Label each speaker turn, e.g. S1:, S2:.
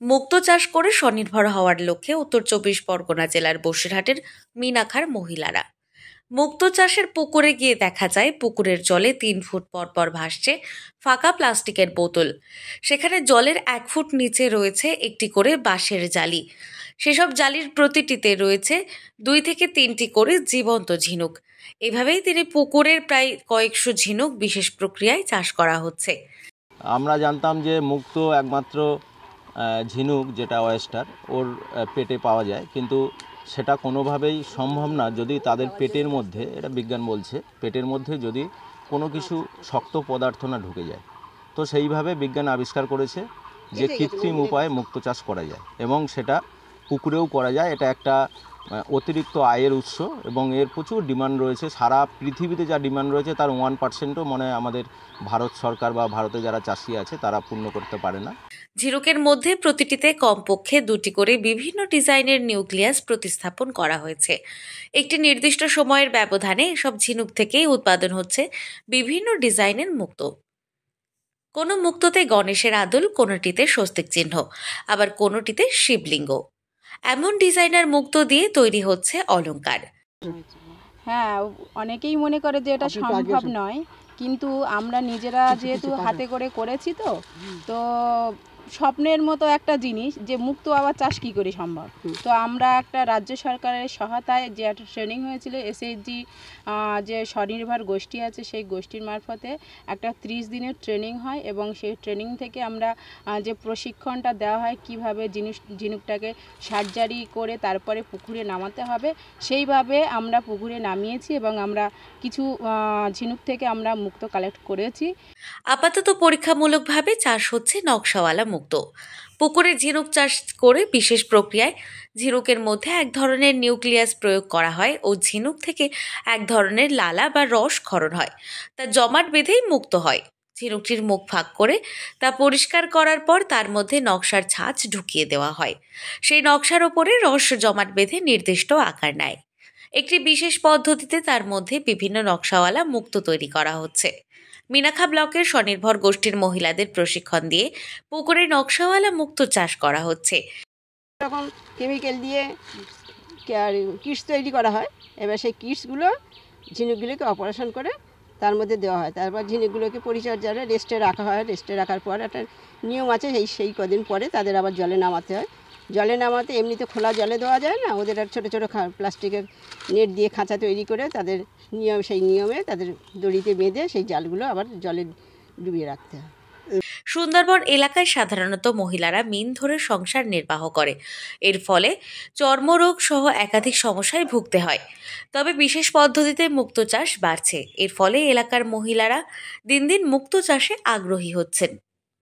S1: মুক্তো চাষ করে স্বনির্ভর হওয়ার লক্ষ্যে উত্তর ২৪ পরগনা জেলার বসিরহাটের মিনাখার মহিলারা মুক্তো চাষের পুকুরে গিয়ে দেখা যায় পুকুরের জলে ৩ ফুট পর পর ভাসছে ফাঁকা প্লাস্টিকের বোতল। সেখানে জলের ১ ফুট নিচে রয়েছে একটি করে বাঁশের জালি। সেসব জালির প্রতিটিতে রয়েছে ২ থেকে ৩টি করে জীবন্ত ঝিনুক। এভাবেই তিনি পুকুরের প্রায় কয়েকশো ঝিনুক বিশেষ প্রক্রিয়ায় চাষ করা হচ্ছে।
S2: আমরা জানতাম যে মুক্ত একমাত্র ঝিনুক যেটা ওয়েস্টার ওর পেটে পাওয়া যায়, কিন্তু সেটা কোনোভাবেই সম্ভব না যদি তাদের পেটের মধ্যে, এটা বিজ্ঞান বলছে, পেটের মধ্যে যদি কোনো কিছু শক্ত পদার্থ না ঢুকে যায়। তো সেইভাবে বিজ্ঞান আবিষ্কার করেছে যে কৃত্রিম উপায়ে মুক্ত চাষ করা যায় এবং সেটা পুকুরেও করা যায়। এটা একটা অতিরিক্ত আয়ের উৎস এবং এর প্রচুর ডিমান্ড রয়েছে। সারা পৃথিবীতে যা ডিমান্ড রয়েছে তার 1%ও মনে হয় আমাদের ভারত সরকার বা ভারতে যারা চাষি আছে তারা পূর্ণ করতে পারে না।
S1: ঝিনুকের মধ্যে প্রতিটিতে কমপক্ষে ২টি করে বিভিন্ন ডিজাইনের নিউক্লিয়াস প্রতিস্থাপন করা হয়েছে। একটি নির্দিষ্ট সময়ের ব্যবধানে এসব ঝিনুক থেকেই উৎপাদন হচ্ছে বিভিন্ন ডিজাইনের মুক্তো। কোনো মুক্তোতে গণেশের আদল, কোনোটিতে স্বস্তিক চিহ্ন, আবার কোনোটিতে শিবলিঙ্গ। এমন ডিজাইনার মুক্তো দিয়ে তৈরি হচ্ছে অলংকার।
S3: হ্যাঁ, অনেকেই মনে করে যে এটা সম্ভব নয়, কিন্তু আমরা নিজেরা যেহেতু হাতে করে করেছি তো স্বপ্নের মতো একটা জিনিস যে মুক্ত আবার চাষ কী করে সম্ভব। তো আমরা একটা রাজ্য সরকারের সহায়তায় যে একটা ট্রেনিং হয়েছিল, এসএইচজি যে স্বনির্ভর গোষ্ঠী আছে সেই গোষ্ঠীর মারফতে একটা 30 দিনের ট্রেনিং হয় এবং সেই ট্রেনিং থেকে আমরা যে প্রশিক্ষণটা দেওয়া হয় কিভাবে ঝিনুকটাকে সার্জারি করে তারপরে পুকুরে নামাতে হবে, সেইভাবে আমরা পুকুরে নামিয়েছি এবং আমরা কিছু ঝিনুক থেকে আমরা মুক্তো কালেক্ট করেছি।
S1: আপাতত পরীক্ষামূলকভাবে চাষ হচ্ছে নকশাওয়ালা মুক্তো। পুকুরে ঝিনুক চাষ করে বিশেষ প্রক্রিয়ায় ঝিনুকের মধ্যে এক ধরনের নিউক্লিয়াস প্রয়োগ করা হয় ও ঝিনুক থেকে এক ধরনের লালা বা রস ক্ষরণ হয়। তা জমাট বেঁধেই মুক্ত হয়। ঝিনুকটির মুখ ফাঁক করে তা পরিষ্কার করার পর তার মধ্যে নকশার ছাঁচ ঢুকিয়ে দেওয়া হয়। সেই নকশার ওপরে রস জমাট বেঁধে নির্দিষ্ট আকার নেয়। একটি বিশেষ পদ্ধতিতে তার মধ্যে বিভিন্ন নকশাওয়ালা মুক্তো তৈরি করা হচ্ছে। মিনাখা ব্লকের স্বনির্ভর গোষ্ঠীর মহিলাদের প্রশিক্ষণ দিয়ে পুকুরে নকশাওয়ালা মুক্তো চাষ করা হচ্ছে।
S4: তখন কেমিক্যাল দিয়ে কিটস তৈরি করা হয়। এবার সেই কিটসগুলো ঝিনুকগুলোকে অপারেশন করে তার মধ্যে দেওয়া হয়। তারপর ঝিনুকগুলোকে পরিচর্যা রেস্টে রাখা হয়। রেস্টে রাখার পর একটা নিয়ম আছে, সেই কদিন পরে তাদের আবার জলে নামাতে হয়। জলে নামাতে এমনিতে খোলা জলে দেওয়া যায় না, ওদের আর ছোটো ছোটো প্লাস্টিকের নেট দিয়ে খাঁচা তৈরি করে তাদের সেই নিয়মে তাদের দড়িতে বেঁধে সেই জালগুলো আবার জলে ডুবিয়ে রাখতে হয়।
S1: সুন্দরবন এলাকায় সাধারণত মহিলারা মিন ধরে সংসার নির্বাহ করে। এর ফলে চর্মরোগ সহ একাধিক সমস্যায় ভুগতে হয়। তবে বিশেষ পদ্ধতিতে মুক্তো চাষ বাড়ছে। এর ফলে এলাকার মহিলারা দিন দিন মুক্তো চাষে আগ্রহী হচ্ছেন।